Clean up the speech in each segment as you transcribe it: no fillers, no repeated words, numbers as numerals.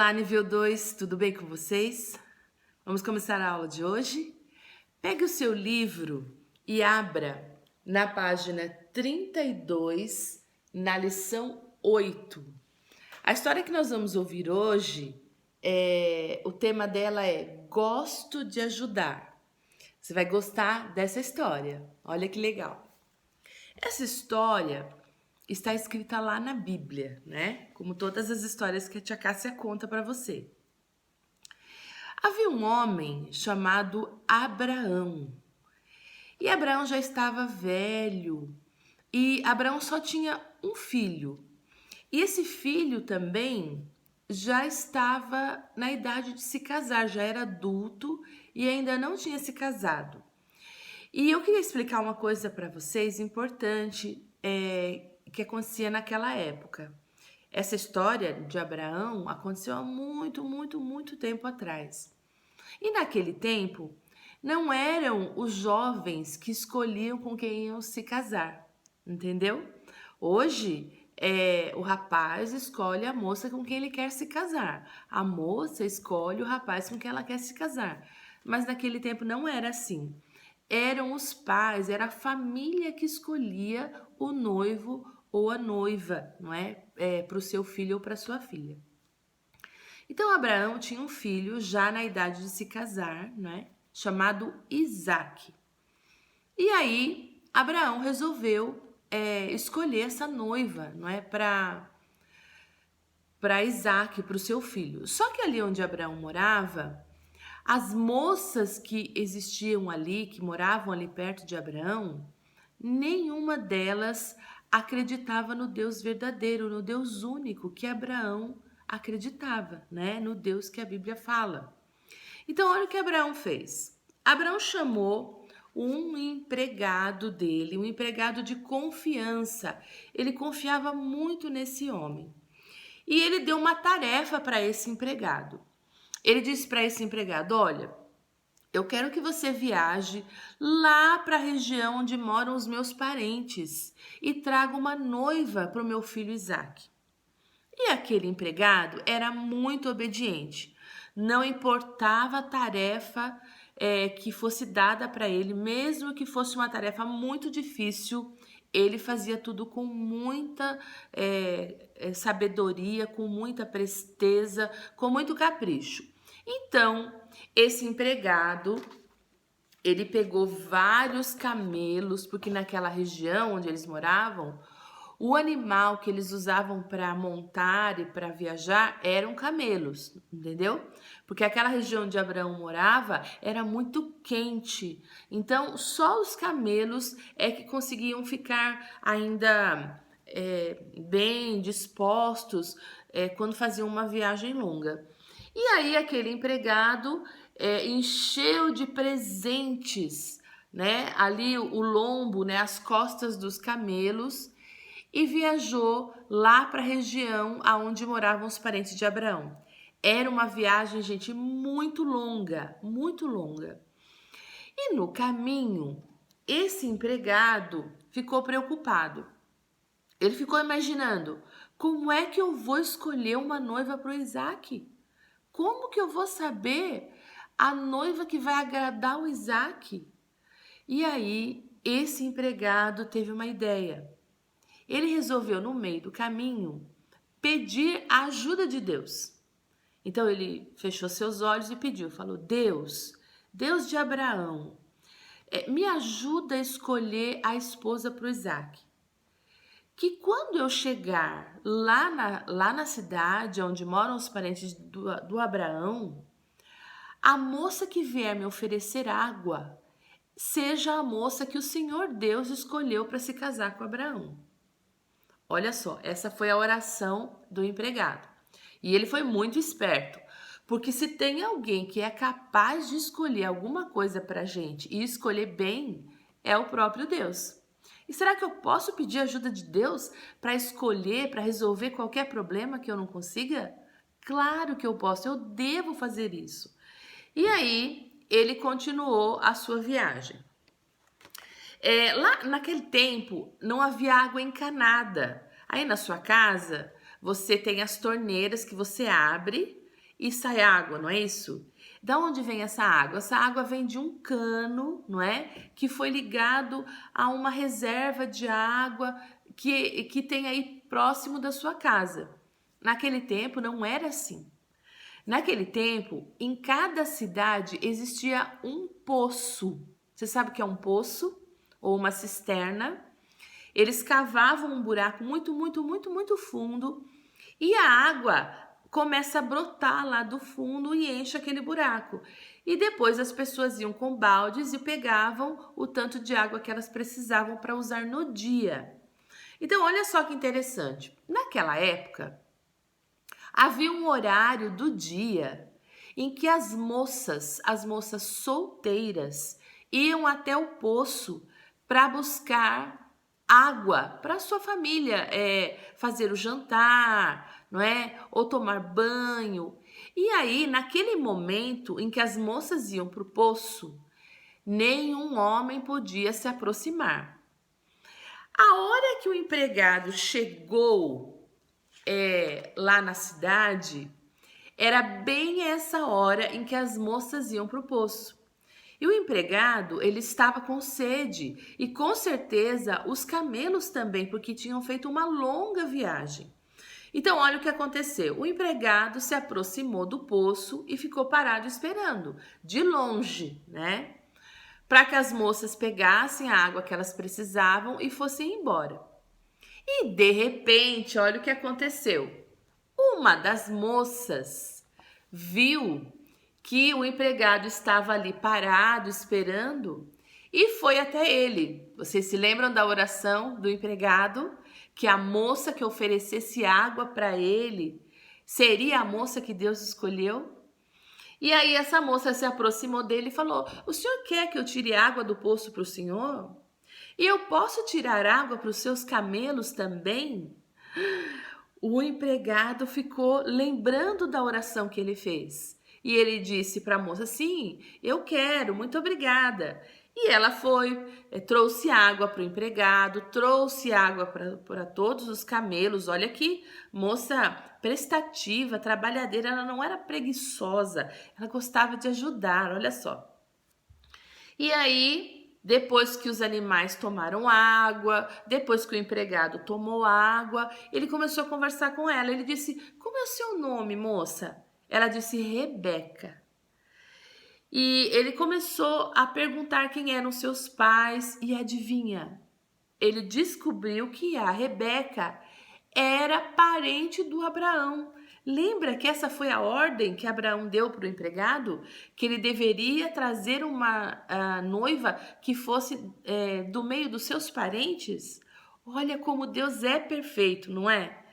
Olá, nível 2, tudo bem com vocês? Vamos começar a aula de hoje? Pegue o seu livro e abra na página 32, na lição 8. A história que nós vamos ouvir hoje, o tema dela é Gosto de Ajudar. Você vai gostar dessa história, olha que legal. Essa história está escrita lá na Bíblia, né? Como todas as histórias que a tia Cássia conta para você. Havia um homem chamado Abraão. E Abraão já estava velho. E Abraão só tinha um filho. E esse filho também já estava na idade de se casar, já era adulto e ainda não tinha se casado. E eu queria explicar uma coisa para vocês importante que acontecia naquela época. Essa história de Abraão aconteceu há muito tempo atrás. E naquele tempo, não eram os jovens que escolhiam com quem iam se casar, entendeu? Hoje, o rapaz escolhe a moça com quem ele quer se casar. A moça escolhe o rapaz com quem ela quer se casar. Mas naquele tempo não era assim. Eram os pais, era a família que escolhia o noivo ou a noiva, não é? Para o seu filho ou para sua filha. Então Abraão tinha um filho já na idade de se casar, né? Chamado Isaque. E aí Abraão resolveu escolher essa noiva, não é, para Isaque, para o seu filho. Só que ali onde Abraão morava, as moças que existiam ali, que moravam ali perto de Abraão, nenhuma delas acreditava no Deus verdadeiro, no Deus único que Abraão acreditava, né? No Deus que a Bíblia fala. Então, olha o que Abraão fez. Abraão chamou um empregado dele, um empregado de confiança. Ele confiava muito nesse homem. E ele deu uma tarefa para esse empregado. Ele disse para esse empregado: olha, eu quero que você viaje lá para a região onde moram os meus parentes e traga uma noiva para o meu filho Isaque. E aquele empregado era muito obediente. Não importava a tarefa que fosse dada para ele, mesmo que fosse uma tarefa muito difícil, ele fazia tudo com muita sabedoria, com muita presteza, com muito capricho. Então, esse empregado, ele pegou vários camelos, porque naquela região onde eles moravam, o animal que eles usavam para montar e para viajar eram camelos, entendeu? Porque aquela região onde Abraão morava era muito quente. Então, só os camelos é que conseguiam ficar ainda bem dispostos quando faziam uma viagem longa. E aí aquele empregado encheu de presentes, né? Ali o lombo, né? As costas dos camelos, e viajou lá para a região aonde moravam os parentes de Abraão. Era uma viagem, gente, muito longa, muito longa. E no caminho, esse empregado ficou preocupado. Ele ficou imaginando: como é que eu vou escolher uma noiva para o Isaque? Como que eu vou saber a noiva que vai agradar o Isaque? E aí, esse empregado teve uma ideia. Ele resolveu, no meio do caminho, pedir a ajuda de Deus. Então, ele fechou seus olhos e pediu, falou: Deus, Deus de Abraão, me ajuda a escolher a esposa para o Isaque. Que quando eu chegar lá na cidade onde moram os parentes do Abraão, a moça que vier me oferecer água seja a moça que o Senhor Deus escolheu para se casar com Abraão. Olha só, essa foi a oração do empregado. E ele foi muito esperto, porque se tem alguém que é capaz de escolher alguma coisa para a gente e escolher bem, é o próprio Deus. E será que eu posso pedir ajuda de Deus para escolher, para resolver qualquer problema que eu não consiga? Claro que eu posso, eu devo fazer isso. E aí, ele continuou a sua viagem. Lá naquele tempo, não havia água encanada. Aí na sua casa, você tem as torneiras que você abre e sai água, não é isso? Da onde vem essa água? Essa água vem de um cano, não é? Que foi ligado a uma reserva de água que tem aí próximo da sua casa. Naquele tempo não era assim. Naquele tempo, em cada cidade existia um poço. Você sabe o que é um poço? Ou uma cisterna? Eles cavavam um buraco muito fundo e a água começa a brotar lá do fundo e enche aquele buraco. E depois as pessoas iam com baldes e pegavam o tanto de água que elas precisavam para usar no dia. Então, olha só que interessante. Naquela época, havia um horário do dia em que as moças solteiras, iam até o poço para buscar água para sua família, fazer o jantar, não é? Ou tomar banho. E aí, naquele momento em que as moças iam para o poço, nenhum homem podia se aproximar. A hora que o empregado chegou lá na cidade, era bem essa hora em que as moças iam para o poço. E o empregado, ele estava com sede e com certeza os camelos também, porque tinham feito uma longa viagem. Então, olha o que aconteceu. O empregado se aproximou do poço e ficou parado esperando, de longe, né? Para que as moças pegassem a água que elas precisavam e fossem embora. E de repente, olha o que aconteceu. Uma das moças viu que o empregado estava ali parado, esperando, e foi até ele. Vocês se lembram da oração do empregado? Que a moça que oferecesse água para ele seria a moça que Deus escolheu? E aí essa moça se aproximou dele e falou: "O senhor quer que eu tire água do poço para o senhor? E eu posso tirar água para os seus camelos também?" O empregado ficou lembrando da oração que ele fez. E ele disse para a moça: "Sim, eu quero, muito obrigada." E ela foi, trouxe água para o empregado, trouxe água para todos os camelos. Olha que moça prestativa, trabalhadeira, ela não era preguiçosa, ela gostava de ajudar, olha só. E aí, depois que os animais tomaram água, depois que o empregado tomou água, ele começou a conversar com ela. Ele disse: "Como é o seu nome, moça?" Ela disse: "Rebeca." E ele começou a perguntar quem eram seus pais e adivinha? Ele descobriu que a Rebeca era parente do Abraão. Lembra que essa foi a ordem que Abraão deu para o empregado? Que ele deveria trazer uma noiva que fosse do meio dos seus parentes? Olha como Deus é perfeito, não é?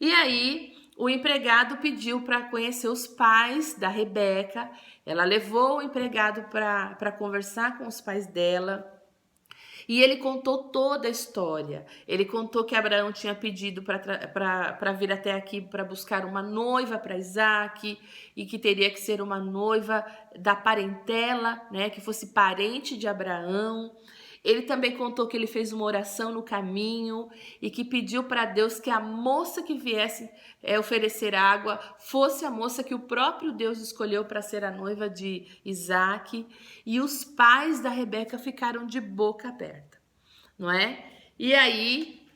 E aí, o empregado pediu para conhecer os pais da Rebeca. Ela levou o empregado para conversar com os pais dela. E ele contou toda a história. Ele contou que Abraão tinha pedido para vir até aqui para buscar uma noiva para Isaac, e que teria que ser uma noiva da parentela, né, que fosse parente de Abraão. Ele também contou que ele fez uma oração no caminho e que pediu para Deus que a moça que viesse oferecer água fosse a moça que o próprio Deus escolheu para ser a noiva de Isaac. E os pais da Rebeca ficaram de boca aberta, não é? E aí,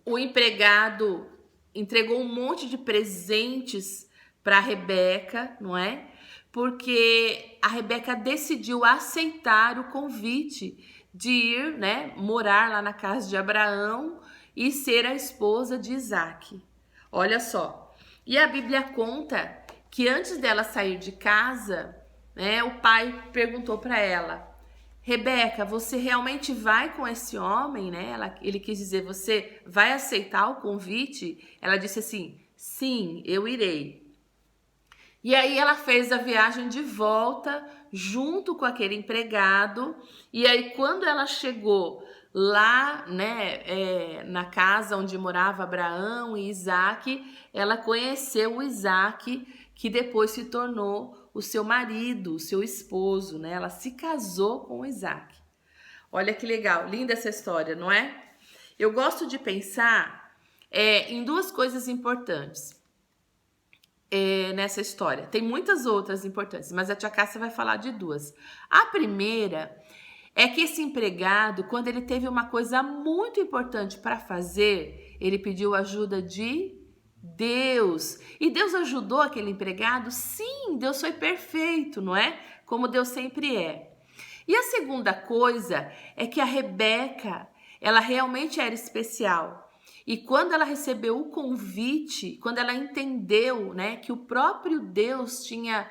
o empregado entregou um monte de presentes para a Rebeca, não é? Porque a Rebeca decidiu aceitar o convite de ir, né, morar lá na casa de Abraão e ser a esposa de Isaac. Olha só. E a Bíblia conta que antes dela sair de casa, né, o pai perguntou para ela: "Rebeca, você realmente vai com esse homem?" né? Ele quis dizer: "Você vai aceitar o convite?" Ela disse assim: "Sim, eu irei." E aí ela fez a viagem de volta junto com aquele empregado. E aí quando ela chegou lá, né, na casa onde morava Abraão e Isaac, ela conheceu o Isaac, que depois se tornou o seu marido, o seu esposo, né? Ela se casou com o Isaac. Olha que legal, linda essa história, não é? Eu gosto de pensar em duas coisas importantes nessa história. Tem muitas outras importantes, mas a tia Cássia vai falar de duas. A primeira é que esse empregado, quando ele teve uma coisa muito importante para fazer, ele pediu ajuda de Deus. E Deus ajudou aquele empregado? Sim, Deus foi perfeito, não é? Como Deus sempre é. E a segunda coisa é que a Rebeca, ela realmente era especial. E quando ela recebeu o convite, quando ela entendeu, né, que o próprio Deus tinha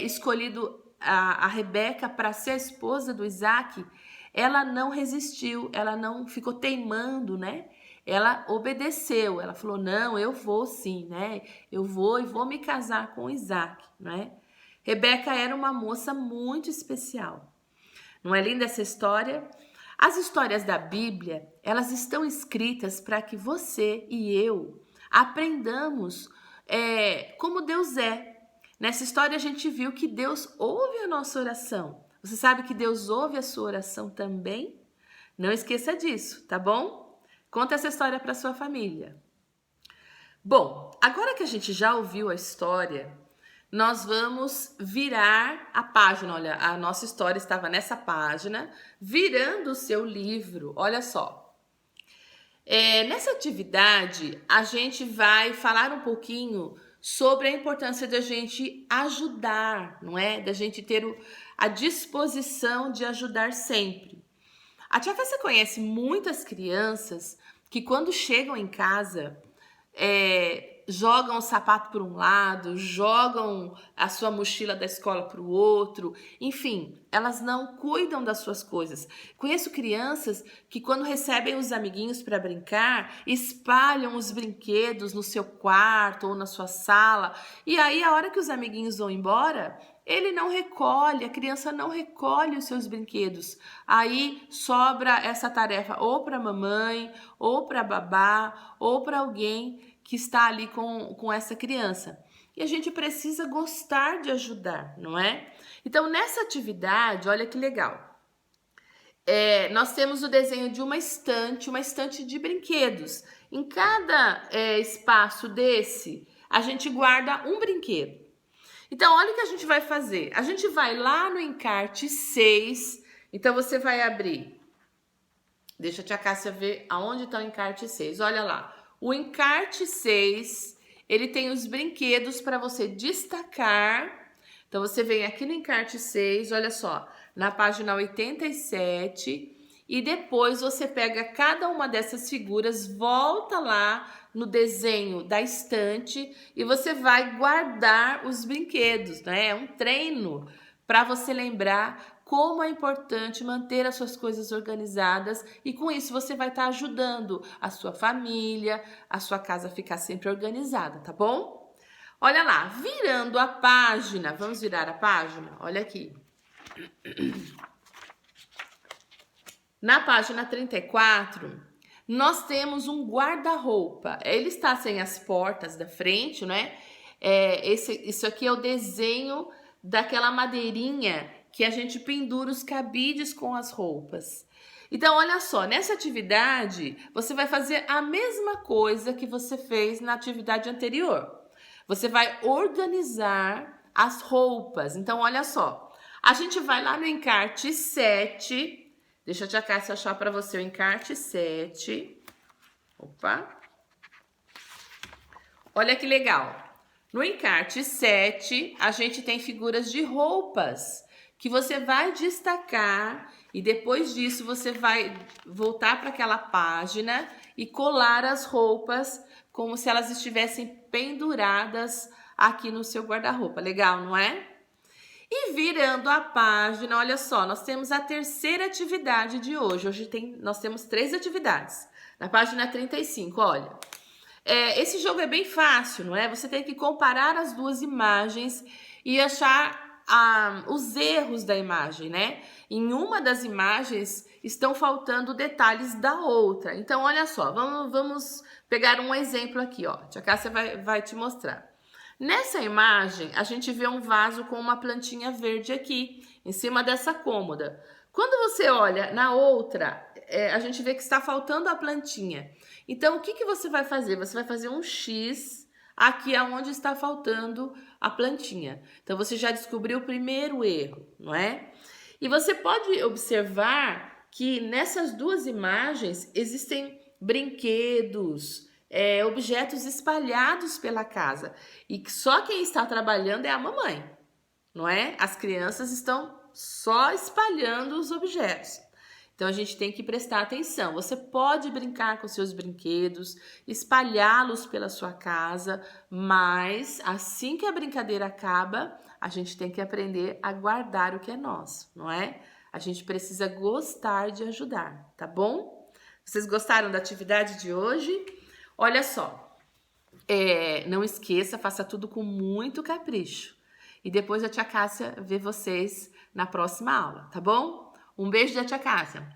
escolhido a Rebeca para ser a esposa do Isaac, ela não resistiu, ela não ficou teimando, né? Ela obedeceu, ela falou, não, eu vou sim, né? Eu vou e vou me casar com Isaac, né? Rebeca era uma moça muito especial. Não é linda essa história? As histórias da Bíblia, elas estão escritas para que você e eu aprendamos como Deus é. Nessa história a gente viu que Deus ouve a nossa oração. Você sabe que Deus ouve a sua oração também? Não esqueça disso, tá bom? Conta essa história para sua família. Bom, agora que a gente já ouviu a história, nós vamos virar a página. Olha, a nossa história estava nessa página, virando o seu livro. Olha só. Nessa atividade, a gente vai falar um pouquinho sobre a importância da gente ajudar, não é? Da gente ter a disposição de ajudar sempre. A tia Cássia conhece muitas crianças que quando chegam em casa, jogam o sapato para um lado, jogam a sua mochila da escola para o outro, enfim, elas não cuidam das suas coisas. Conheço crianças que quando recebem os amiguinhos para brincar, espalham os brinquedos no seu quarto ou na sua sala, e aí a hora que os amiguinhos vão embora, ele não recolhe, a criança não recolhe os seus brinquedos. Aí sobra essa tarefa ou para a mamãe, ou para a babá, ou para alguém que está ali com essa criança. E a gente precisa gostar de ajudar, não é? Então, nessa atividade, olha que legal. Nós temos o desenho de uma estante de brinquedos. Em cada espaço desse, a gente guarda um brinquedo. Então, olha o que a gente vai fazer. A gente vai lá no encarte 6. Então, você vai abrir. Deixa a tia Cássia ver aonde está o encarte 6. Olha lá. O encarte 6, ele tem os brinquedos para você destacar. Então, você vem aqui no encarte 6, olha só, na página 87, e depois você pega cada uma dessas figuras, volta lá no desenho da estante e você vai guardar os brinquedos, né? É um treino para você lembrar como é importante manter as suas coisas organizadas e com isso você vai estar ajudando a sua família, a sua casa a ficar sempre organizada, tá bom? Olha lá, virando a página, vamos virar a página? Olha aqui. Na página 34, nós temos um guarda-roupa. Ele está sem as portas da frente, né? Isso aqui é o desenho daquela madeirinha que a gente pendura os cabides com as roupas. Então, olha só, nessa atividade, você vai fazer a mesma coisa que você fez na atividade anterior. Você vai organizar as roupas. Então, olha só, a gente vai lá no encarte 7. Deixa a tia Cássia achar para você o encarte 7. Opa! Olha que legal. No encarte 7, a gente tem figuras de roupas que você vai destacar e depois disso você vai voltar para aquela página e colar as roupas como se elas estivessem penduradas aqui no seu guarda-roupa. Legal, não é? E virando a página, olha só, nós temos a terceira atividade de hoje. Nós temos 3 atividades. Na página 35, olha. Esse jogo é bem fácil, não é? Você tem que comparar as duas imagens e achar os erros da imagem, né? Em uma das imagens estão faltando detalhes da outra. Então, olha só, vamos pegar um exemplo aqui, ó. A tia Cássia vai te mostrar. Nessa imagem, a gente vê um vaso com uma plantinha verde aqui, em cima dessa cômoda. Quando você olha na outra, a gente vê que está faltando a plantinha. Então, o que que você vai fazer? Você vai fazer um X aqui aonde está faltando a plantinha. Então, você já descobriu o primeiro erro, não é? E você pode observar que nessas duas imagens existem brinquedos, objetos espalhados pela casa. E que só quem está trabalhando é a mamãe, não é? As crianças estão só espalhando os objetos. Então a gente tem que prestar atenção. Você pode brincar com seus brinquedos, espalhá-los pela sua casa, mas assim que a brincadeira acaba, a gente tem que aprender a guardar o que é nosso, não é? A gente precisa gostar de ajudar, tá bom? Vocês gostaram da atividade de hoje? Olha só, não esqueça, faça tudo com muito capricho. E depois a tia Cássia vê vocês na próxima aula, tá bom? Um beijo da tia Cássia.